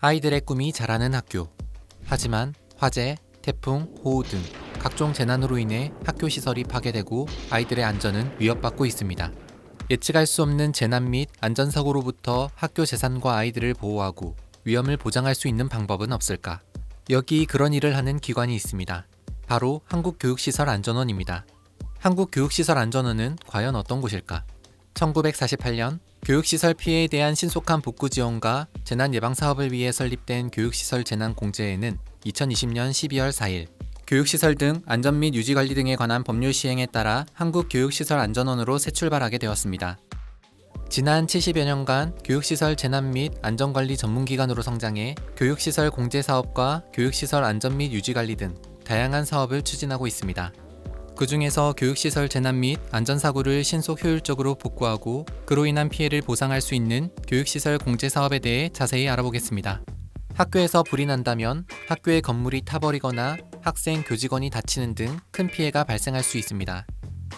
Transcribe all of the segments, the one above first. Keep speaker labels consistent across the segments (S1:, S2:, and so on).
S1: 아이들의 꿈이 자라는 학교. 하지만 화재, 태풍, 호우 등 각종 재난으로 인해 학교 시설이 파괴되고 아이들의 안전은 위협받고 있습니다. 예측할 수 없는 재난 및 안전사고로부터 학교 재산과 아이들을 보호하고 위험을 보장할 수 있는 방법은 없을까? 여기 그런 일을 하는 기관이 있습니다. 바로 한국교육시설안전원입니다. 한국교육시설안전원은 과연 어떤 곳일까? 1948년 교육시설 피해에 대한 신속한 복구 지원과 재난 예방 사업을 위해 설립된 교육시설 재난공제에는 2020년 12월 4일 교육시설 등 안전 및 유지 관리 등에 관한 법률 시행에 따라 한국교육시설안전원으로 새 출발하게 되었습니다. 지난 70여 년간 교육시설 재난 및 안전관리 전문기관으로 성장해 교육시설 공제 사업과 교육시설 안전 및 유지 관리 등 다양한 사업을 추진하고 있습니다. 그 중에서 교육시설 재난 및 안전사고를 신속 효율적으로 복구하고 그로 인한 피해를 보상할 수 있는 교육시설 공제 사업에 대해 자세히 알아보겠습니다. 학교에서 불이 난다면 학교의 건물이 타버리거나 학생, 교직원이 다치는 등 큰 피해가 발생할 수 있습니다.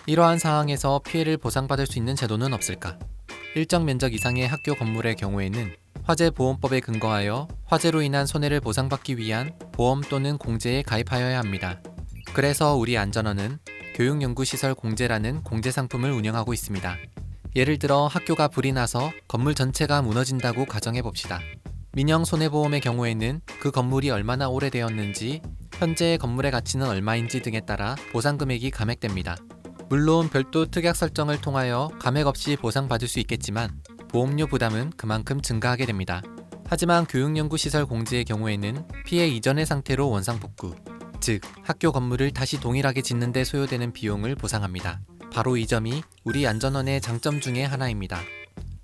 S1: 이러한 상황에서 피해를 보상받을 수 있는 제도는 없을까? 일정 면적 이상의 학교 건물의 경우에는 화재보험법에 근거하여 화재로 인한 손해를 보상받기 위한 보험 또는 공제에 가입하여야 합니다. 그래서 우리 안전원은 교육연구시설 공제라는 공제 상품을 운영하고 있습니다. 예를 들어 학교가 불이 나서 건물 전체가 무너진다고 가정해봅시다. 민영 손해보험의 경우에는 그 건물이 얼마나 오래되었는지, 현재의 건물의 가치는 얼마인지 등에 따라 보상금액이 감액됩니다. 물론 별도 특약 설정을 통하여 감액 없이 보상받을 수 있겠지만 보험료 부담은 그만큼 증가하게 됩니다. 하지만 교육연구시설 공제의 경우에는 피해 이전의 상태로 원상복구, 즉 학교 건물을 다시 동일하게 짓는 데 소요되는 비용을 보상합니다. 바로 이 점이 우리 안전원의 장점 중에 하나입니다.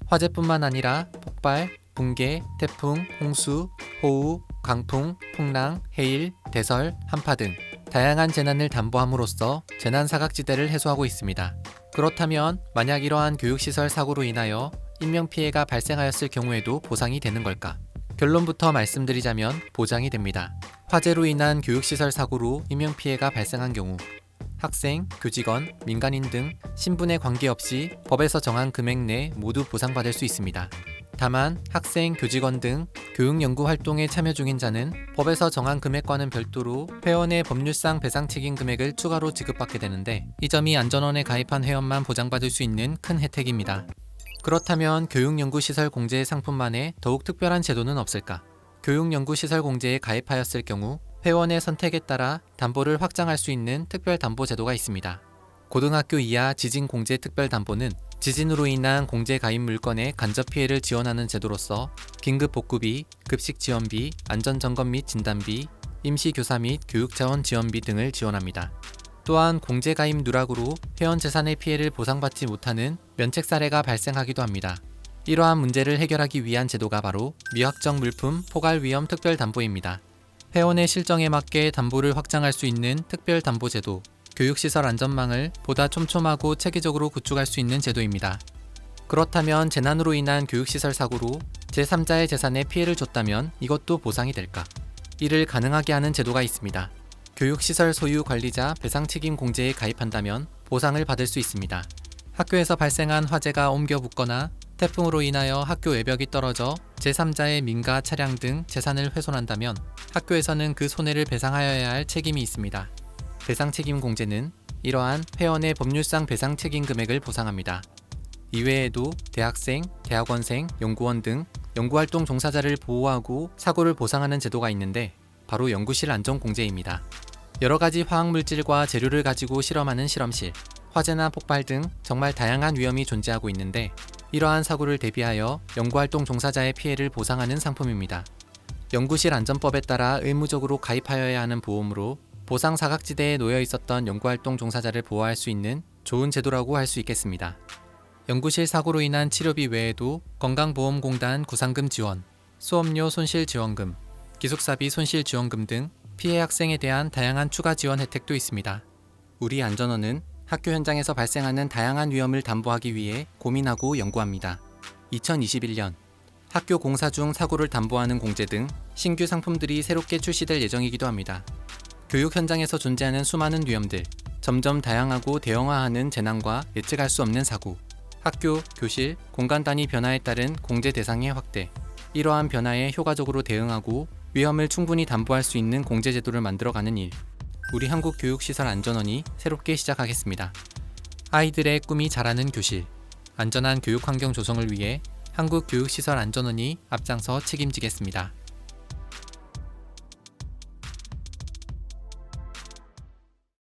S1: 화재뿐만 아니라 폭발, 붕괴, 태풍, 홍수, 호우, 강풍, 풍랑, 해일, 대설, 한파 등 다양한 재난을 담보함으로써 재난 사각지대를 해소하고 있습니다. 그렇다면 만약 이러한 교육시설 사고로 인하여 인명피해가 발생하였을 경우에도 보상이 되는 걸까? 결론부터 말씀드리자면 보장이 됩니다. 화재로 인한 교육시설 사고로 인명피해가 발생한 경우 학생, 교직원, 민간인 등 신분에 관계없이 법에서 정한 금액 내 모두 보상받을 수 있습니다. 다만 학생, 교직원 등 교육연구 활동에 참여 중인 자는 법에서 정한 금액과는 별도로 회원의 법률상 배상 책임 금액을 추가로 지급받게 되는데 이 점이 안전원에 가입한 회원만 보장받을 수 있는 큰 혜택입니다. 그렇다면 교육연구시설 공제 상품만의 더욱 특별한 제도는 없을까? 교육연구시설 공제에 가입하였을 경우 회원의 선택에 따라 담보를 확장할 수 있는 특별담보제도가 있습니다. 고등학교 이하 지진공제 특별담보는 지진으로 인한 공제 가입 물건의 간접 피해를 지원하는 제도로서 긴급복구비, 급식지원비, 안전점검 및 진단비, 임시교사 및 교육자원 지원비 등을 지원합니다. 또한 공제 가입 누락으로 회원 재산의 피해를 보상받지 못하는 면책 사례가 발생하기도 합니다. 이러한 문제를 해결하기 위한 제도가 바로 미확정 물품 포괄 위험 특별담보입니다. 회원의 실정에 맞게 담보를 확장할 수 있는 특별담보제도, 교육시설 안전망을 보다 촘촘하고 체계적으로 구축할 수 있는 제도입니다. 그렇다면 재난으로 인한 교육시설 사고로 제3자의 재산에 피해를 줬다면 이것도 보상이 될까? 이를 가능하게 하는 제도가 있습니다. 교육시설 소유 관리자 배상 책임 공제에 가입한다면 보상을 받을 수 있습니다. 학교에서 발생한 화재가 옮겨 붙거나 태풍으로 인하여 학교 외벽이 떨어져 제3자의 민가, 차량 등 재산을 훼손한다면 학교에서는 그 손해를 배상하여야 할 책임이 있습니다. 배상 책임 공제는 이러한 회원의 법률상 배상 책임 금액을 보상합니다. 이외에도 대학생, 대학원생, 연구원 등 연구활동 종사자를 보호하고 사고를 보상하는 제도가 있는데 바로 연구실 안전공제입니다. 여러가지 화학물질과 재료를 가지고 실험하는 실험실, 화재나 폭발 등 정말 다양한 위험이 존재하고 있는데 이러한 사고를 대비하여 연구활동 종사자의 피해를 보상하는 상품입니다. 연구실 안전법에 따라 의무적으로 가입하여야 하는 보험으로 보상 사각지대에 놓여 있었던 연구활동 종사자를 보호할 수 있는 좋은 제도라고 할 수 있겠습니다. 연구실 사고로 인한 치료비 외에도 건강보험공단 구상금 지원, 수업료 손실 지원금, 기숙사비 손실 지원금 등 피해 학생에 대한 다양한 추가 지원 혜택도 있습니다. 우리 안전원은 학교 현장에서 발생하는 다양한 위험을 담보하기 위해 고민하고 연구합니다. 2021년 학교 공사 중 사고를 담보하는 공제 등 신규 상품들이 새롭게 출시될 예정이기도 합니다. 교육 현장에서 존재하는 수많은 위험들, 점점 다양하고 대형화하는 재난과 예측할 수 없는 사고, 학교, 교실, 공간 단위 변화에 따른 공제 대상의 확대, 이러한 변화에 효과적으로 대응하고 위험을 충분히 담보할 수 있는 공제제도를 만들어가는 일. 우리 한국교육시설안전원이 새롭게 시작하겠습니다. 아이들의 꿈이 자라는 교실. 안전한 교육 환경 조성을 위해 한국교육시설안전원이 앞장서 책임지겠습니다.